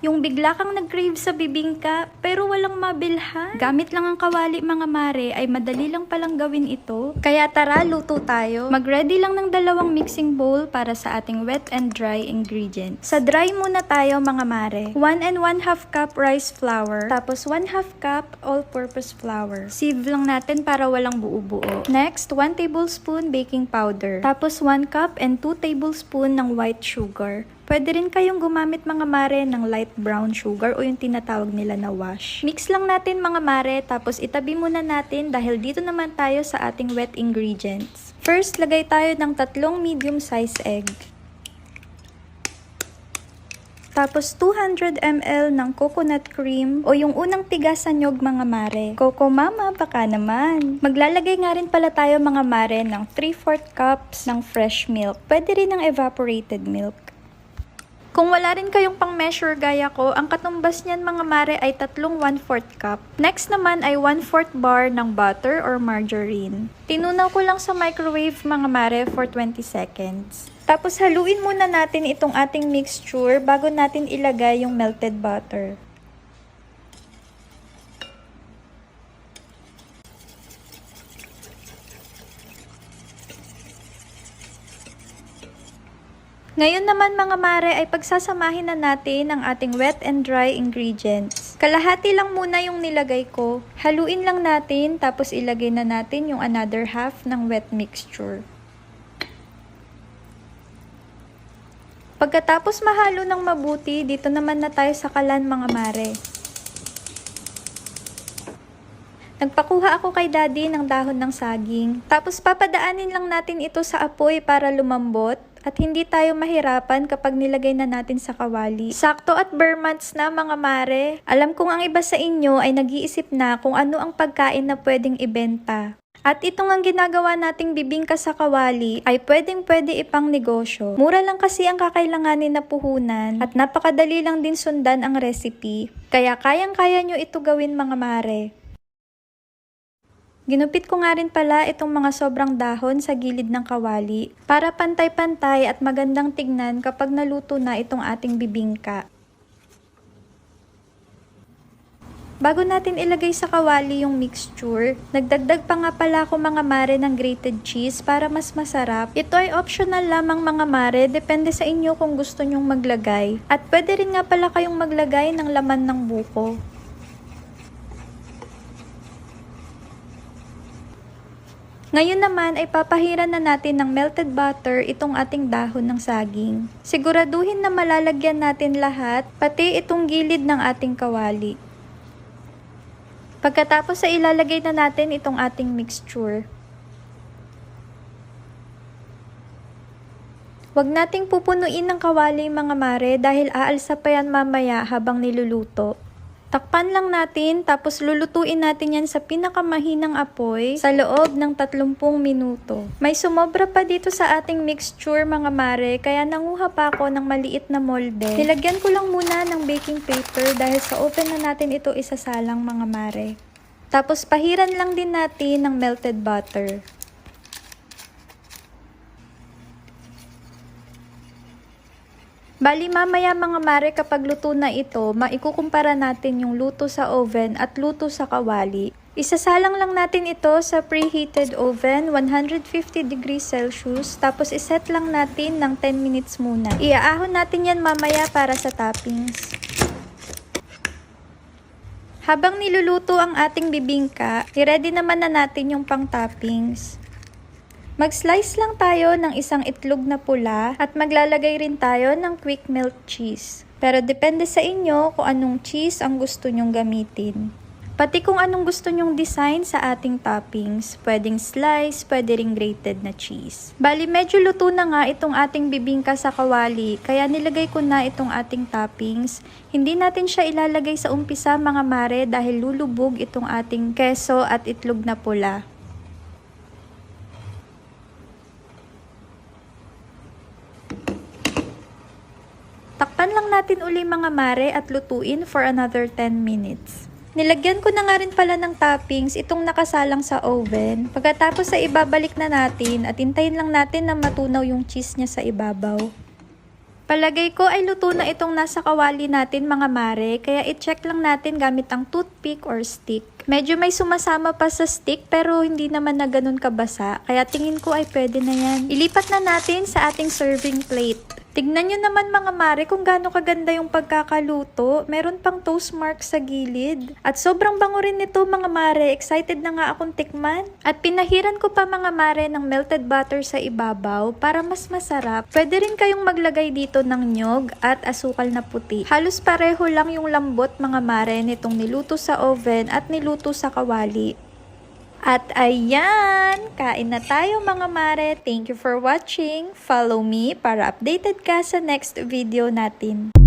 Yung bigla kang nag-crave sa bibingka pero walang mabilhan. Gamit lang ang kawali mga mare ay madali lang palang gawin ito. Kaya tara, luto tayo. Mag-ready lang ng dalawang mixing bowl para sa ating wet and dry ingredients. Sa dry muna tayo mga mare. 1 and 1/2 cup rice flour. Tapos 1/2 cup all-purpose flour. Sieve lang natin para walang buo-buo. Next, 1 tablespoon baking powder. Tapos 1 cup and 2 tablespoon ng white sugar. Pwede rin kayong gumamit mga mare ng light brown sugar o yung tinatawag nila na wash. Mix lang natin mga mare tapos itabi muna natin dahil dito naman tayo sa ating wet ingredients. First, lagay tayo ng 3 medium size egg. Tapos 200 ml ng coconut cream o yung unang tigas sa nyog mga mare. Coco mama, baka naman. Maglalagay nga rin pala tayo mga mare ng 3/4 cups ng fresh milk. Pwede rin ng evaporated milk. Kung wala rin kayong pang-measure gaya ko, ang katumbas niyan mga mare ay 1/4 cup. Next naman ay 1/4 bar ng butter or margarine. Tinunaw ko lang sa microwave mga mare for 20 seconds. Tapos haluin muna natin itong ating mixture bago natin ilagay yung melted butter. Ngayon naman mga mare ay pagsasamahin na natin ang ating wet and dry ingredients. Kalahati lang muna yung nilagay ko. Haluin lang natin tapos ilagay na natin yung another half ng wet mixture. Pagkatapos mahalo ng mabuti, dito naman na tayo sa kalan mga mare. Nagpakuha ako kay daddy ng dahon ng saging. Tapos papadaanin lang natin ito sa apoy para lumambot. At hindi tayo mahirapan kapag nilagay na natin sa kawali. Sakto at bare months na mga mare. Alam kong ang iba sa inyo ay nag-iisip na kung ano ang pagkain na pwedeng ibenta. At itong ang ginagawa nating bibingka sa kawali ay pwede ipang negosyo. Mura lang kasi ang kakailanganin na puhunan at napakadali lang din sundan ang recipe. Kaya kayang-kaya nyo ito gawin mga mare. Ginupit ko nga rin pala itong mga sobrang dahon sa gilid ng kawali para pantay-pantay at magandang tignan kapag naluto na itong ating bibingka. Bago natin ilagay sa kawali yung mixture, nagdagdag pa nga pala ako mga mare ng grated cheese para mas masarap. Ito ay optional lamang mga mare, depende sa inyo kung gusto nyong maglagay. At pwede rin nga pala kayong maglagay ng laman ng buko. Ngayon naman ay papahiran na natin ng melted butter itong ating dahon ng saging. Siguraduhin na malalagyan natin lahat, pati itong gilid ng ating kawali. Pagkatapos ay ilalagay na natin itong ating mixture. Huwag nating pupunuin ng kawali mga mare dahil aalsa pa yan mamaya habang niluluto. Takpan lang natin tapos lulutuin natin yan sa pinakamahinang apoy sa loob ng 30 minuto. May sumobra pa dito sa ating mixture mga mare kaya nanguha pa ako ng maliit na molde. Nilagyan ko lang muna ng baking paper dahil sa oven na natin ito isasalang mga mare. Tapos pahiran lang din natin ng melted butter. Bali mamaya mga mare kapag luto na ito, maikukumpara natin yung luto sa oven at luto sa kawali. Isasalang lang natin ito sa preheated oven, 150 degrees Celsius, tapos iset lang natin ng 10 minutes muna. Iaahon natin yan mamaya para sa toppings. Habang niluluto ang ating bibingka, i-ready naman na natin yung pang toppings. Mag-slice lang tayo ng isang itlog na pula at maglalagay rin tayo ng quick melt cheese. Pero depende sa inyo kung anong cheese ang gusto nyong gamitin. Pati kung anong gusto nyong design sa ating toppings. Pwedeng slice, pwede ring grated na cheese. Bali medyo luto na nga itong ating bibingka sa kawali, kaya nilagay ko na itong ating toppings. Hindi natin siya ilalagay sa umpisa mga mare dahil lulubog itong ating keso at itlog na pula. Takpan lang natin uli mga mare at lutuin for another 10 minutes. Nilagyan ko na nga rin pala ng toppings itong nakasalang sa oven. Pagkatapos ay ibabalik na natin at hintayin lang natin na matunaw yung cheese niya sa ibabaw. Palagay ko ay luto na itong nasa kawali natin mga mare, kaya i-check lang natin gamit ang toothpick or stick. Medyo may sumasama pa sa stick pero hindi naman na ganun kabasa, kaya tingin ko ay pwede na yan. Ilipat na natin sa ating serving plate. Tignan nyo naman mga mare kung gaano kaganda yung pagkakaluto. Meron pang toast mark sa gilid. At sobrang bango rin nito mga mare. Excited na nga akong tikman. At pinahiran ko pa mga mare ng melted butter sa ibabaw para mas masarap. Pwede rin kayong maglagay dito ng nyog at asukal na puti. Halos pareho lang yung lambot mga mare nitong niluto sa oven at niluto sa kawali. At ayan, kain na tayo mga mare. Thank you for watching. Follow me para updated ka sa next video natin.